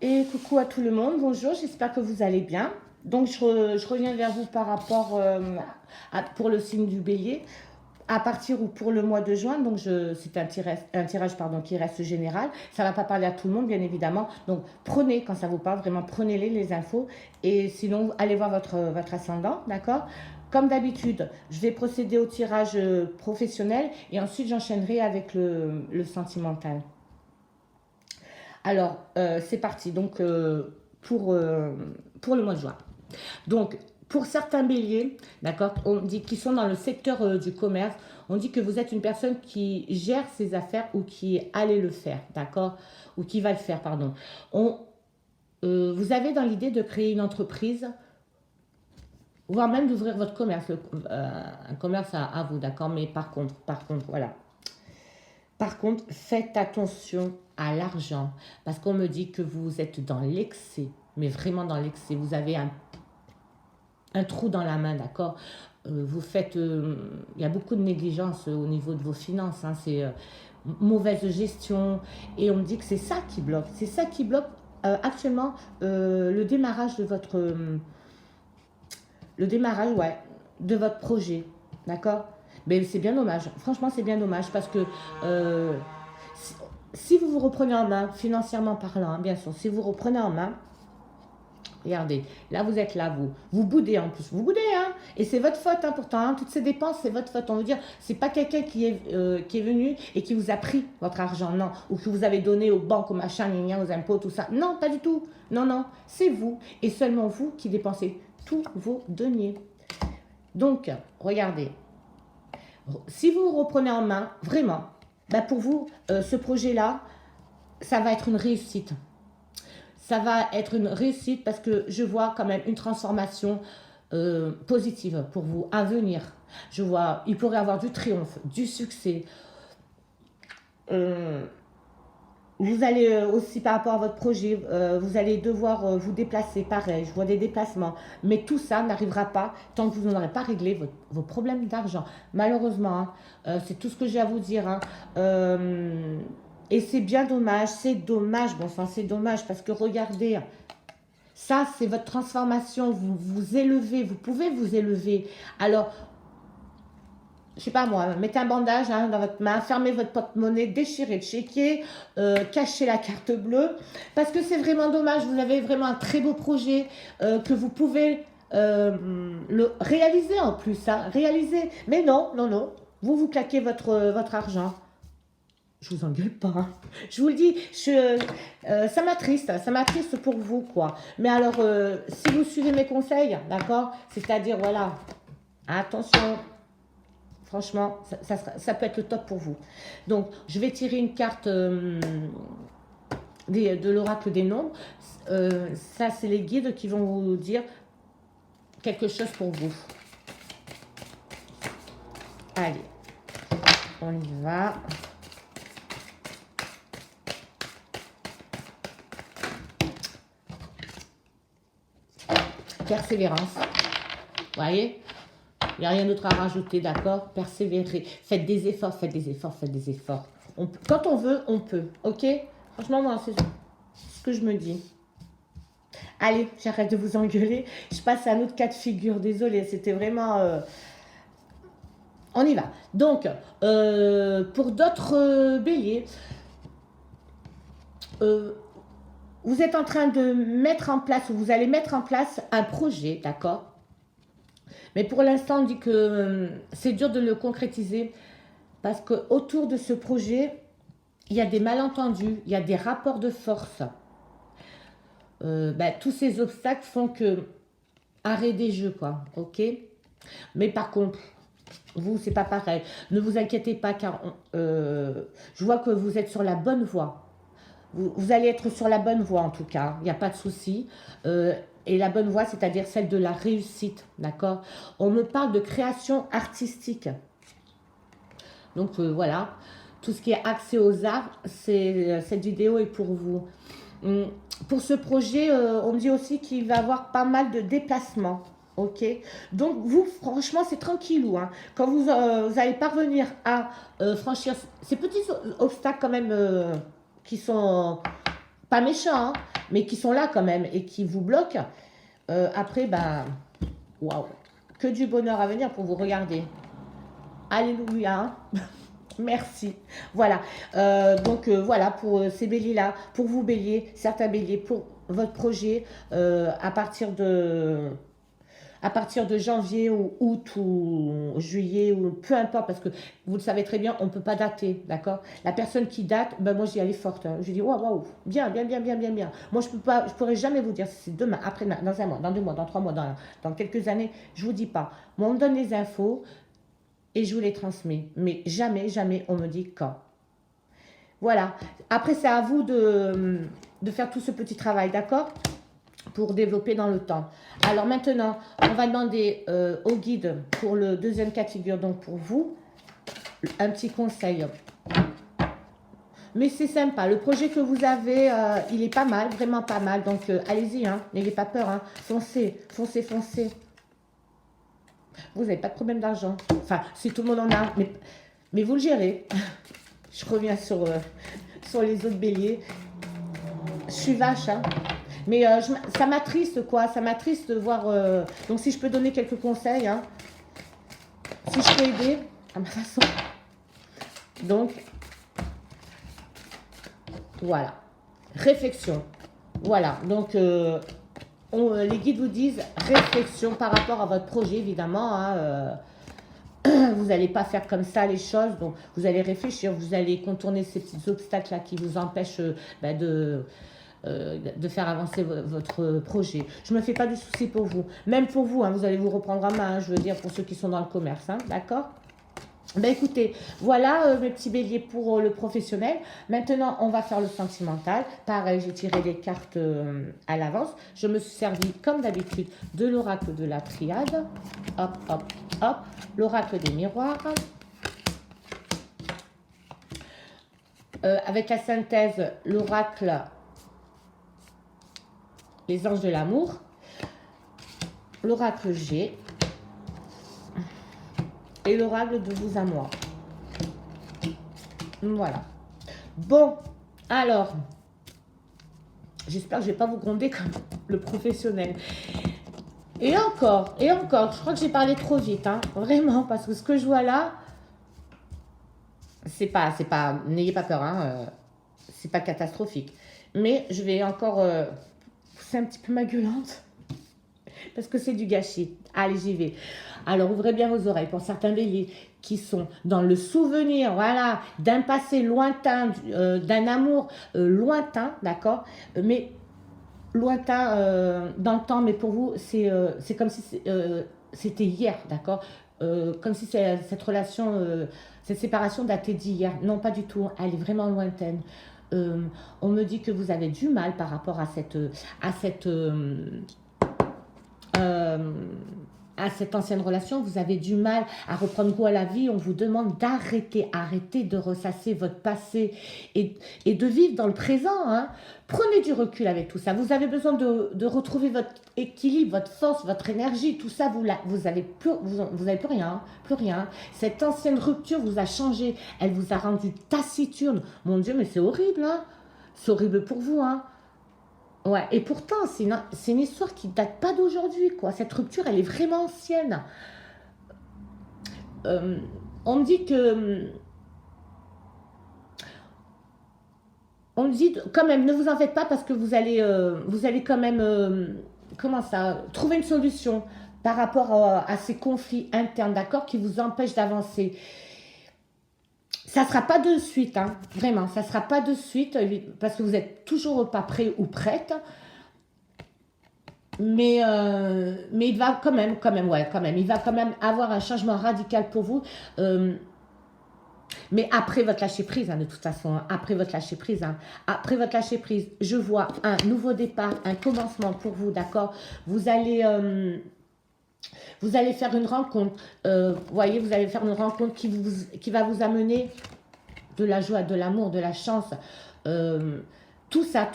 Et coucou à tout le monde, bonjour, j'espère que vous allez bien. Donc je reviens vers vous par rapport pour le signe du bélier, à partir ou pour le mois de juin, donc c'est un tirage pardon, qui reste général. Ça ne va pas parler à tout le monde, bien évidemment. Donc prenez, quand ça vous parle, vraiment prenez-les, les infos. Et sinon, allez voir votre ascendant, d'accord. Comme d'habitude, je vais procéder au tirage professionnel et ensuite j'enchaînerai avec le sentimental. Alors, c'est parti. Donc, pour le mois de juin. Donc, pour certains béliers, d'accord, on dit qu'ils sont dans le secteur du commerce, on dit que vous êtes une personne qui gère ses affaires ou qui allait le faire, d'accord, ou qui va le faire, pardon. Vous avez dans l'idée de créer une entreprise, voire même d'ouvrir votre commerce, un commerce à vous, d'accord, mais par contre, voilà. Par contre, faites attention à l'argent, parce qu'on me dit que vous êtes dans l'excès, mais vraiment dans l'excès. Vous avez un trou dans la main, d'accord. Il y a beaucoup de négligence au niveau de vos finances, hein, c'est mauvaise gestion, et on me dit que c'est ça qui bloque actuellement le démarrage le démarrage, ouais, de votre projet, d'accord. Mais c'est bien dommage, franchement c'est bien dommage, parce que euh, si, si vous vous reprenez en main, financièrement parlant, hein, bien sûr, si vous reprenez en main, regardez, là vous êtes là, vous boudez en plus, vous boudez, hein, et c'est votre faute, hein, pourtant, hein, toutes ces dépenses, c'est votre faute. On veut dire, c'est pas quelqu'un qui est venu et qui vous a pris votre argent, non, ou que vous avez donné aux banques, aux machins, aux impôts, tout ça. Non, pas du tout. Non, non, c'est vous, et seulement vous qui dépensez tous vos deniers. Donc, regardez, si vous vous reprenez en main, vraiment, bah pour vous, ce projet-là, ça va être une réussite. Ça va être une réussite parce que je vois quand même une transformation positive pour vous à venir. Je vois, il pourrait avoir du triomphe, du succès. Euh, vous allez aussi, par rapport à votre projet, vous allez devoir vous déplacer, pareil, je vois des déplacements. Mais tout ça n'arrivera pas tant que vous n'aurez pas réglé vos problèmes d'argent. Malheureusement, hein, c'est tout ce que j'ai à vous dire, hein. Et c'est dommage, bon sang, c'est dommage parce que regardez, ça c'est votre transformation, vous vous élevez, vous pouvez vous élever. Alors, je sais pas moi, mettez un bandage hein, dans votre main, fermez votre porte-monnaie, déchirez le chéquier, cachez la carte bleue, parce que c'est vraiment dommage, vous avez vraiment un très beau projet que vous pouvez le réaliser en plus, hein, réaliser. Mais non, non, non, vous claquez votre argent. Je vous engueule pas, hein. Je vous le dis, ça m'attriste pour vous, quoi. Mais alors, si vous suivez mes conseils, d'accord, c'est-à-dire, voilà, attention, franchement, ça peut être le top pour vous. Donc, je vais tirer une carte de l'oracle des nombres. Ça, c'est les guides qui vont vous dire quelque chose pour vous. Allez, on y va. Persévérance. Vous voyez, il n'y a rien d'autre à rajouter, d'accord. Persévérer. Faites des efforts, faites des efforts, faites des efforts. Quand on veut, on peut. Ok. Franchement, moi, c'est ce que je me dis. Allez, j'arrête de vous engueuler. Je passe à un autre cas de figure. Désolée, c'était vraiment... On y va. Donc, pour d'autres béliers, euh, vous êtes en train de mettre en place, ou vous allez mettre en place un projet, d'accord. Mais pour l'instant, on dit que c'est dur de le concrétiser parce qu'autour de ce projet, il y a des malentendus, il y a des rapports de force. Tous ces obstacles font que arrêt des jeux, quoi, ok. Mais par contre, vous, c'est pas pareil. Ne vous inquiétez pas car je vois que vous êtes sur la bonne voie. Vous allez être sur la bonne voie en tout cas, il n'y a pas de souci. Et la bonne voie, c'est-à-dire celle de la réussite, d'accord. On me parle de création artistique. Donc voilà, tout ce qui est accès aux arts, cette vidéo est pour vous. Pour ce projet, on me dit aussi qu'il va y avoir pas mal de déplacements. Ok, donc vous, franchement, c'est tranquillou, hein. Quand vous allez parvenir à franchir ces petits obstacles quand même qui sont pas méchants, hein, mais qui sont là quand même et qui vous bloquent. Après, ben, waouh, que du bonheur à venir pour vous regarder. Alléluia. Merci. Voilà. Voilà pour ces béliers-là. Pour vous bélier, certains béliers, pour votre projet à partir de janvier ou août ou juillet ou peu importe, parce que vous le savez très bien, on ne peut pas dater, d'accord. La personne qui date, ben moi j'y allais forte. Hein. Je dis waouh, waouh, bien, bien, bien, bien, bien, bien. Moi je pourrais jamais vous dire si c'est demain, après, dans un mois, dans 2 mois, dans 3 mois, dans quelques années, je vous dis pas. Moi on me donne les infos et je vous les transmets, mais jamais, jamais on me dit quand. Voilà. Après c'est à vous de faire tout ce petit travail, d'accord, pour développer dans le temps. Alors maintenant, on va demander au guide pour le deuxième cas de figure, donc pour vous, un petit conseil. Mais c'est sympa, le projet que vous avez, il est pas mal, vraiment pas mal, donc allez-y, hein, n'ayez pas peur, hein, foncez, foncez, foncez. Vous n'avez pas de problème d'argent, enfin, si tout le monde en a, mais vous le gérez. Je reviens sur les autres béliers. Je suis vache, hein. Mais ça m'attriste, quoi. Ça m'attriste de voir... Donc, si je peux donner quelques conseils, hein, si je peux aider à ma façon. Donc, voilà. Réflexion. Voilà. Donc, les guides vous disent réflexion par rapport à votre projet, évidemment. Hein, vous n'allez pas faire comme ça les choses. Donc, vous allez réfléchir. Vous allez contourner ces petits obstacles-là qui vous empêchent de faire avancer votre projet. Je ne me fais pas du souci pour vous. Même pour vous, hein, vous allez vous reprendre en main, hein, je veux dire, pour ceux qui sont dans le commerce. Hein, d'accord? Ben écoutez, voilà mes petits béliers pour le professionnel. Maintenant, on va faire le sentimental. Pareil, j'ai tiré les cartes à l'avance. Je me suis servi, comme d'habitude, de l'oracle de la triade. Hop, hop, hop. L'oracle des miroirs. Avec la synthèse, l'oracle les anges de l'amour, l'oracle G et l'oracle de vous à moi. Voilà. Bon, alors, j'espère que je ne vais pas vous gronder comme le professionnel. Et encore, je crois que j'ai parlé trop vite, hein, vraiment, parce que ce que je vois là, c'est pas, n'ayez pas peur, hein, c'est pas catastrophique. Mais je vais encore pousser un petit peu ma gueulante, parce que c'est du gâchis. Allez, j'y vais. Alors, ouvrez bien vos oreilles pour certains béliers qui sont dans le souvenir, voilà, d'un passé lointain, d'un amour lointain, d'accord, mais lointain dans le temps, mais pour vous, c'est comme si c'était hier, d'accord, comme si cette relation, cette séparation datait d'hier. Non, pas du tout, elle est vraiment lointaine. On me dit que vous avez du mal par rapport à cette ancienne relation, vous avez du mal à reprendre goût à la vie, on vous demande arrêtez de ressasser votre passé et de vivre dans le présent. Hein. Prenez du recul avec tout ça. Vous avez besoin de retrouver votre équilibre, votre force, votre énergie, tout ça, vous avez plus rien, hein, plus rien. Cette ancienne rupture vous a changé, elle vous a rendu taciturne. Mon Dieu, mais c'est horrible, hein. C'est horrible pour vous, hein. Ouais, et pourtant, c'est une histoire qui date pas d'aujourd'hui, quoi. Cette rupture, elle est vraiment ancienne. On me dit que... On me dit quand même, ne vous en faites pas parce que vous allez quand même, comment ça, trouver une solution par rapport à ces conflits internes, d'accord, qui vous empêchent d'avancer. Ça ne sera pas de suite, hein, vraiment, ça ne sera pas de suite, parce que vous n'êtes toujours pas prêt ou prête. Mais il va quand même, il va quand même avoir un changement radical pour vous. Mais après votre lâcher prise, hein, de toute façon, hein, après votre lâcher prise, je vois un nouveau départ, un commencement pour vous, d'accord. Vous allez faire une rencontre, vous voyez, vous allez faire une rencontre qui va vous amener de la joie, de l'amour, de la chance. Tout ça,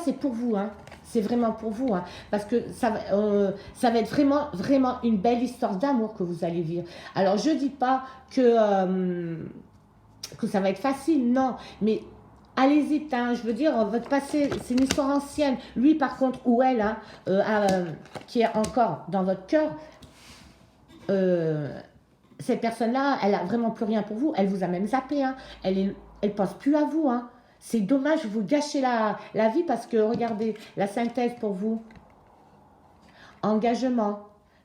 c'est pour vous, hein. C'est vraiment pour vous, hein, parce que ça va être vraiment, vraiment une belle histoire d'amour que vous allez vivre. Alors, je ne dis pas que ça va être facile, non, mais allez-y, hein, je veux dire, votre passé, c'est une histoire ancienne. Lui, par contre, ou elle, hein, qui est encore dans votre cœur, cette personne-là, elle a vraiment plus rien pour vous. Elle vous a même zappé. Hein. Elle pense plus à vous. Hein. C'est dommage, vous gâchez la vie parce que, regardez, la synthèse pour vous, engagement.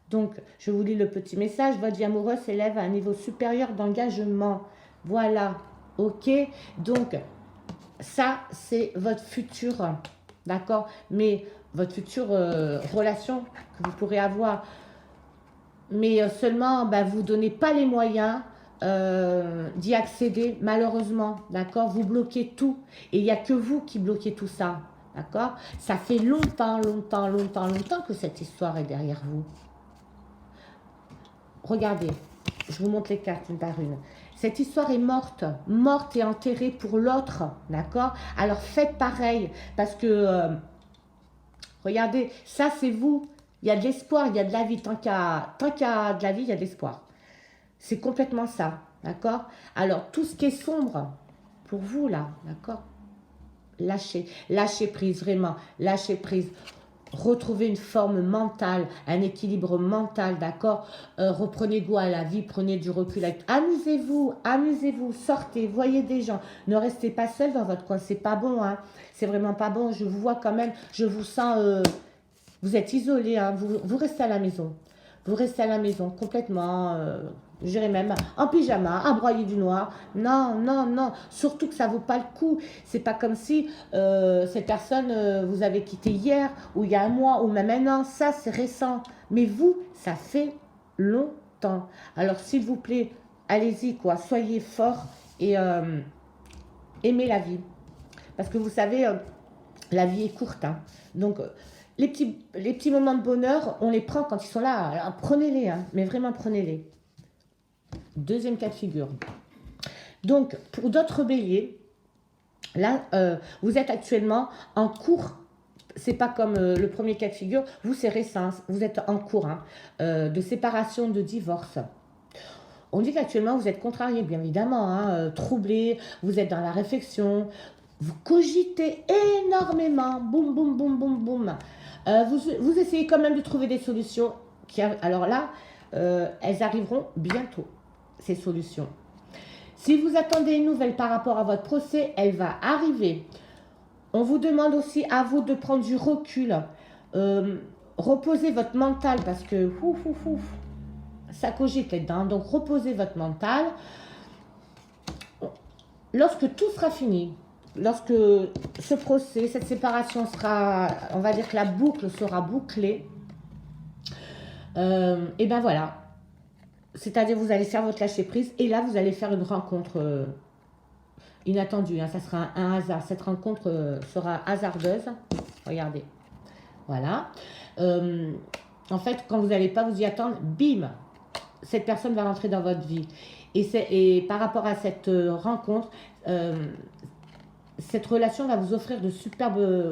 Donc, je vous lis le petit message. Votre vie amoureuse s'élève à un niveau supérieur d'engagement. Voilà. OK. Donc, ça, c'est votre futur. D'accord. Mais votre future relation que vous pourrez avoir. Mais seulement, bah, vous ne donnez pas les moyens d'y accéder, malheureusement. D'accord. Vous bloquez tout. Et il n'y a que vous qui bloquez tout ça. D'accord. Ça fait longtemps que cette histoire est derrière vous. Regardez, je vous montre les cartes une par une. Cette histoire est morte et enterrée pour l'autre, d'accord? Alors faites pareil, parce que, regardez, ça c'est vous. Il y a de l'espoir, il y a de la vie. Tant qu'il y a de la vie, il y a de l'espoir. C'est complètement ça, d'accord? Alors tout ce qui est sombre, pour vous là, d'accord? Lâchez prise, vraiment, lâchez prise. Retrouvez une forme mentale, un équilibre mental, d'accord. Reprenez goût à la vie, prenez du recul. Amusez-vous, sortez, voyez des gens. Ne restez pas seul dans votre coin, c'est pas bon, hein. C'est vraiment pas bon. Je vous vois quand même, je vous sens, vous êtes isolé, hein. Vous restez à la maison. Vous restez à la maison complètement, je dirais même en pyjama, à broyer du noir. Non. Surtout que ça vaut pas le coup. C'est pas comme si cette personne vous avez quitté hier, ou il y a un mois, ou même un an. Ça, c'est récent. Mais vous, ça fait longtemps. Alors, s'il vous plaît, allez-y, quoi. Soyez fort et aimez la vie. Parce que vous savez, la vie est courte, hein. Donc, les petits moments de bonheur, on les prend quand ils sont là. Alors, prenez-les, hein, mais vraiment prenez-les. Deuxième cas de figure. Donc, pour d'autres béliers, là, vous êtes actuellement en cours. C'est pas comme le premier cas de figure. Vous, c'est récent. Vous êtes en cours, hein, de séparation, de divorce. On dit qu'actuellement, vous êtes contrarié, bien évidemment, hein, troublé. Vous êtes dans la réflexion. Vous cogitez énormément. Boum, boum, boum, boum, boum. Vous essayez quand même de trouver des solutions. Alors là, elles arriveront bientôt, ces solutions. Si vous attendez une nouvelle par rapport à votre procès, elle va arriver. On vous demande aussi à vous de prendre du recul. Reposez votre mental parce que ça cogite là-dedans. Donc reposez votre mental. Lorsque tout sera fini, lorsque ce procès, cette séparation sera, on va dire que la boucle sera bouclée, et ben voilà. C'est-à-dire vous allez faire votre lâcher prise et là vous allez faire une rencontre inattendue. Hein, ça sera un hasard. Cette rencontre sera hasardeuse. Regardez. Voilà. En fait, quand vous n'allez pas vous y attendre, bim, cette personne va rentrer dans votre vie. Et par rapport à cette rencontre, cette relation va vous offrir de superbes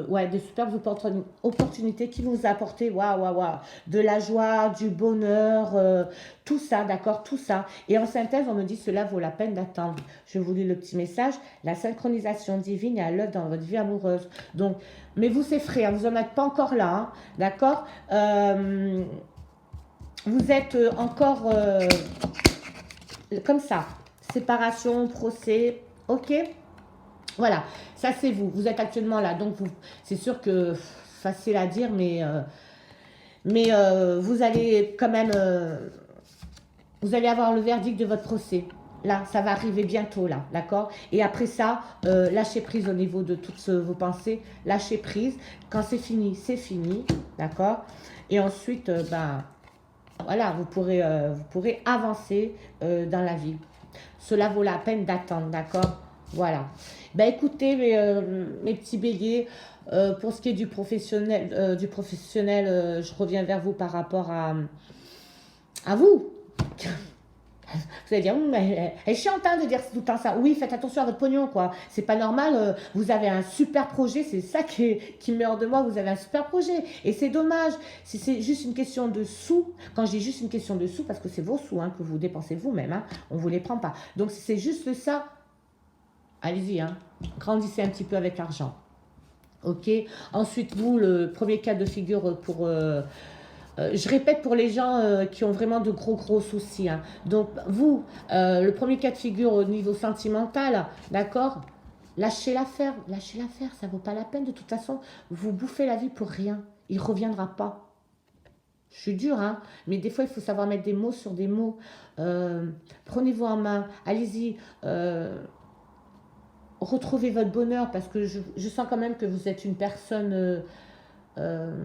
opportunités qui vont vous apporter de la joie, du bonheur, tout ça, d'accord, tout ça. Et en synthèse, on me dit cela vaut la peine d'attendre. Je vous lis le petit message. La synchronisation divine est à l'œuvre dans votre vie amoureuse. Donc, mais vous c'est frais, hein, vous n'en êtes pas encore là, hein, d'accord. Vous êtes encore comme ça. Séparation, procès, ok. Voilà, ça c'est vous. Vous êtes actuellement là, donc c'est sûr que facile à dire, mais vous allez quand même, vous allez avoir le verdict de votre procès. Là, ça va arriver bientôt, là, d'accord? Et après ça, lâchez prise au niveau de toutes vos pensées. Lâchez prise. Quand c'est fini, d'accord? Et ensuite, voilà, vous pourrez avancer dans la vie. Cela vaut la peine d'attendre, d'accord? Voilà. Écoutez, mes petits béliers, pour ce qui est du professionnel, je reviens vers vous par rapport à vous. Vous allez dire, mais elle est chiante de dire tout le temps ça. Oui, faites attention à votre pognon, quoi. C'est pas normal. Vous avez un super projet, c'est ça qui me met hors de moi. Vous avez un super projet. Et c'est dommage. Si c'est juste une question de sous, quand je dis juste une question de sous, parce que c'est vos sous, hein, que vous dépensez vous-même, hein, on ne vous les prend pas. Donc, si c'est juste ça, Allez-y, hein. Grandissez un petit peu avec l'argent. Ok. Ensuite, vous, le premier cas de figure pour... je répète pour les gens qui ont vraiment de gros soucis, hein. Donc, vous, le premier cas de figure au niveau sentimental, d'accord? Lâchez l'affaire, ça vaut pas la peine. De toute façon, vous bouffez la vie pour rien. Il reviendra pas. Je suis dure, hein, mais des fois, il faut savoir mettre des mots sur des mots. Prenez-vous en main, allez-y, retrouvez votre bonheur, parce que je sens quand même que vous êtes une personne... euh,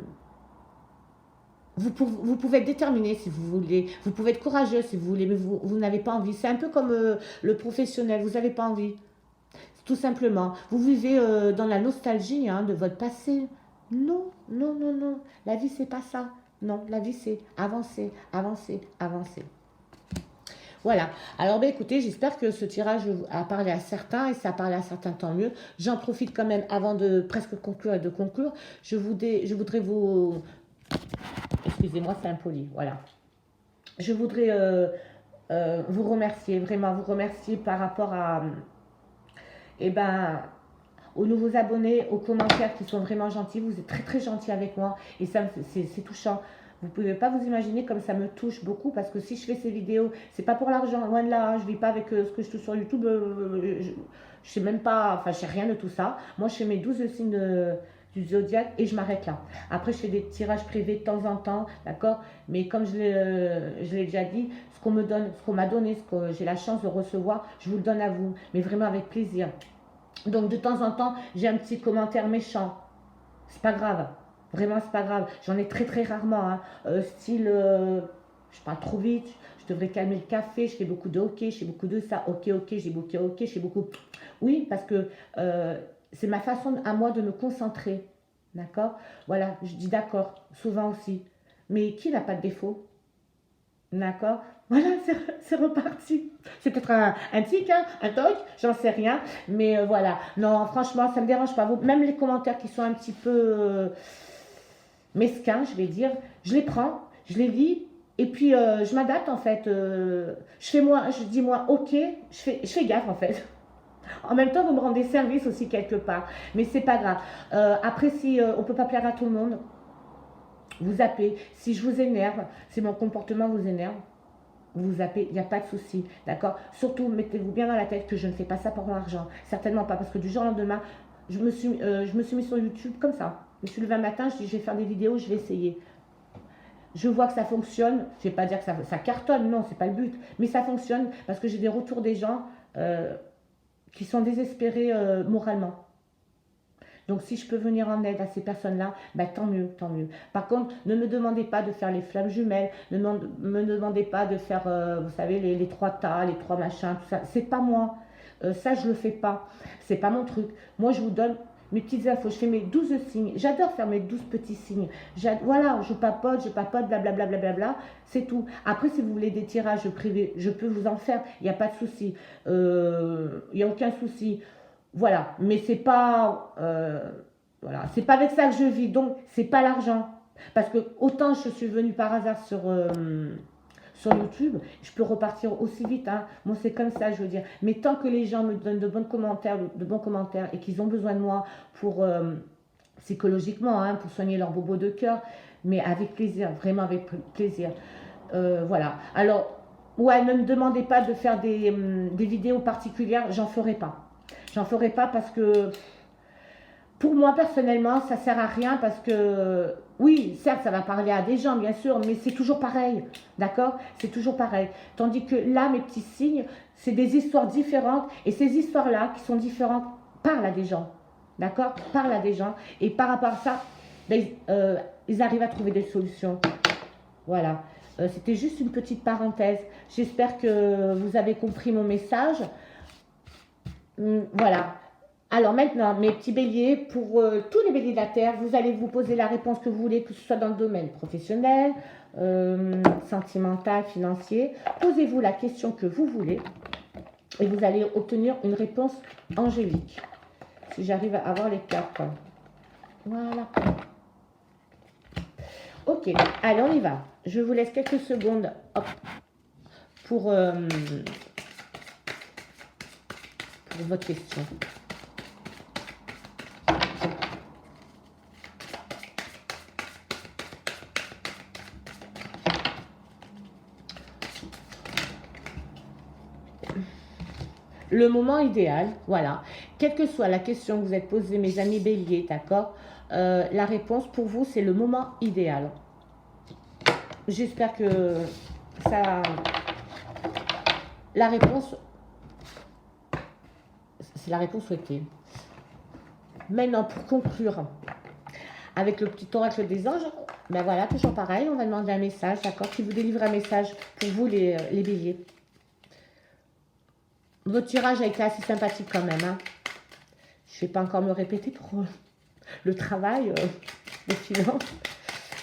vous pouvez être déterminé si vous voulez, vous pouvez être courageux si vous voulez, mais vous n'avez pas envie. C'est un peu comme le professionnel, vous n'avez pas envie. Tout simplement. Vous vivez dans la nostalgie, hein, de votre passé. Non, non, non, non. La vie, c'est pas ça. Non, la vie, c'est avancer, avancer, avancer. Voilà. Alors, ben, écoutez, j'espère que ce tirage a parlé à certains, et ça a parlé à certains, tant mieux. J'en profite quand même, avant de presque conclure et de conclure. Je voudrais vous... Excusez-moi, c'est impoli. Voilà. Je voudrais vous remercier, vraiment vous remercier par rapport à... Eh ben, aux nouveaux abonnés, aux commentaires qui sont vraiment gentils. Vous êtes très gentils avec moi, et ça, c'est touchant. Vous ne pouvez pas vous imaginer comme ça me touche beaucoup, parce que si je fais ces vidéos, c'est pas pour l'argent, loin de là, hein. Je ne vis pas avec ce que je touche sur YouTube. Je sais même pas, enfin je sais rien de tout ça. Moi je fais mes 12 signes du zodiaque et je m'arrête là. Après je fais des tirages privés de temps en temps, d'accord. Mais comme je l'ai déjà dit, ce qu'on me donne, ce qu'on m'a donné, ce que j'ai la chance de recevoir, je vous le donne à vous, mais vraiment avec plaisir. Donc de temps en temps, j'ai un petit commentaire méchant. C'est pas grave. Vraiment, c'est pas grave. J'en ai très rarement, hein. Style, je parle trop vite, je devrais calmer le café, je fais beaucoup de ok, je fais beaucoup de ça, ok, j'ai beaucoup ok, je fais beaucoup... Oui, parce que c'est ma façon à moi de me concentrer. D'accord. Voilà, je dis d'accord, souvent aussi. Mais qui n'a pas de défaut? D'accord. Voilà, c'est reparti. C'est peut-être un tic, hein, un toc, j'en sais rien. Mais voilà. Non, franchement, ça ne me dérange pas. Même les commentaires qui sont un petit peu mesquins, je vais dire, je les prends, je les lis. Et puis, je m'adapte, en fait. Je dis moi, ok, je fais gaffe, en fait. En même temps, vous me rendez service aussi quelque part. Mais c'est pas grave. Après, si on ne peut pas plaire à tout le monde, vous zappez. Si je vous énerve, si mon comportement vous énerve, vous zappez, il n'y a pas de souci, d'accord. Surtout, mettez-vous bien dans la tête que je ne fais pas ça pour l'argent. Certainement pas, parce que du jour au lendemain, je me suis mis sur YouTube comme ça. Je me suis levé un matin, je dis, je vais faire des vidéos, je vais essayer. Je vois que ça fonctionne. Je ne vais pas dire que ça cartonne, non, c'est pas le but. Mais ça fonctionne parce que j'ai des retours des gens qui sont désespérés moralement. Donc, si je peux venir en aide à ces personnes-là, ben, tant mieux, tant mieux. Par contre, ne me demandez pas de faire les flammes jumelles, ne me demandez pas de faire, vous savez, les trois tas, les trois machins, tout ça. C'est pas moi. Ça, je le fais pas. C'est pas mon truc. Moi, je vous donne mes petites infos. Je fais mes 12 signes. J'adore faire mes 12 petits signes. Voilà, je papote, blablabla, blablabla. C'est tout. Après, si vous voulez des tirages privés, je peux vous en faire. Il n'y a pas de souci. Il n'y a aucun souci. Voilà, mais c'est pas, voilà, c'est pas avec ça que je vis, donc c'est pas l'argent. Parce que autant je suis venue par hasard sur YouTube, je peux repartir aussi vite, hein. Moi c'est comme ça, je veux dire. Mais tant que les gens me donnent de bons commentaires et qu'ils ont besoin de moi pour psychologiquement, hein, pour soigner leur bobo de cœur, mais avec plaisir, vraiment avec plaisir. Voilà. Alors, ouais, ne me demandez pas de faire des vidéos particulières, j'en ferai pas. J'en ferai pas parce que pour moi personnellement ça sert à rien, parce que oui certes ça va parler à des gens bien sûr, mais c'est toujours pareil, d'accord, c'est toujours pareil. Tandis que là mes petits signes c'est des histoires différentes, et ces histoires là qui sont différentes parlent à des gens, d'accord, parlent à des gens, et par rapport à ça ben, ils arrivent à trouver des solutions. Voilà. C'était juste une petite parenthèse. J'espère que vous avez compris mon message. Voilà. Alors maintenant, mes petits béliers, pour tous les béliers de la Terre, vous allez vous poser la réponse que vous voulez, que ce soit dans le domaine professionnel, sentimental, financier. Posez-vous la question que vous voulez et vous allez obtenir une réponse angélique. Si j'arrive à avoir les cartes. Voilà. Ok, allez, on y va. Je vous laisse quelques secondes, hop, pour pour votre question. Le moment idéal, voilà. Quelle que soit la question que vous êtes posée, mes amis béliers, d'accord, la réponse pour vous, c'est le moment idéal. J'espère que ça... La réponse, c'est la réponse souhaitée. Maintenant, pour conclure avec le petit oracle des anges, ben voilà, toujours pareil, on va demander un message, d'accord, qui vous délivre un message pour vous, les béliers. Votre tirage a été assez sympathique quand même, hein. Je ne vais pas encore me répéter pour le travail, les finances.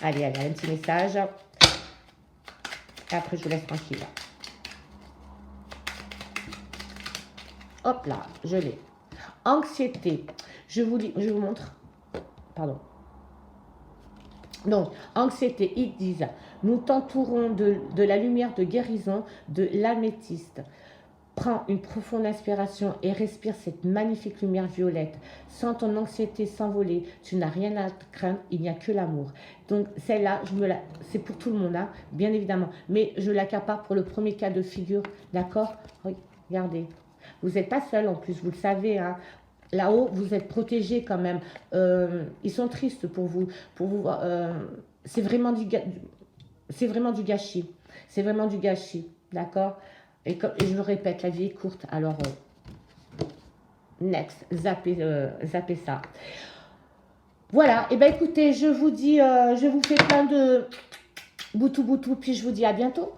Allez, allez, un petit message. Et après, je vous laisse tranquille. Hop là, je l'ai. Anxiété. Je vous montre. Pardon. Donc, anxiété, ils disent, nous t'entourons de la lumière de guérison de l'améthyste. Prends une profonde inspiration et respire cette magnifique lumière violette. Sens ton anxiété s'envoler. Tu n'as rien à craindre, il n'y a que l'amour. Donc celle-là, c'est pour tout le monde, hein, bien évidemment. Mais je l'accapare pour le premier cas de figure, d'accord? Regardez. Vous n'êtes pas seul en plus, vous le savez, hein. Là-haut, vous êtes protégés quand même. Ils sont tristes pour vous. C'est vraiment du gâchis. C'est vraiment du gâchis, d'accord? Et je le répète, la vie est courte. Alors, next, zappez ça. Voilà, et bien écoutez, je vous dis, je vous fais plein de boutou, puis je vous dis à bientôt.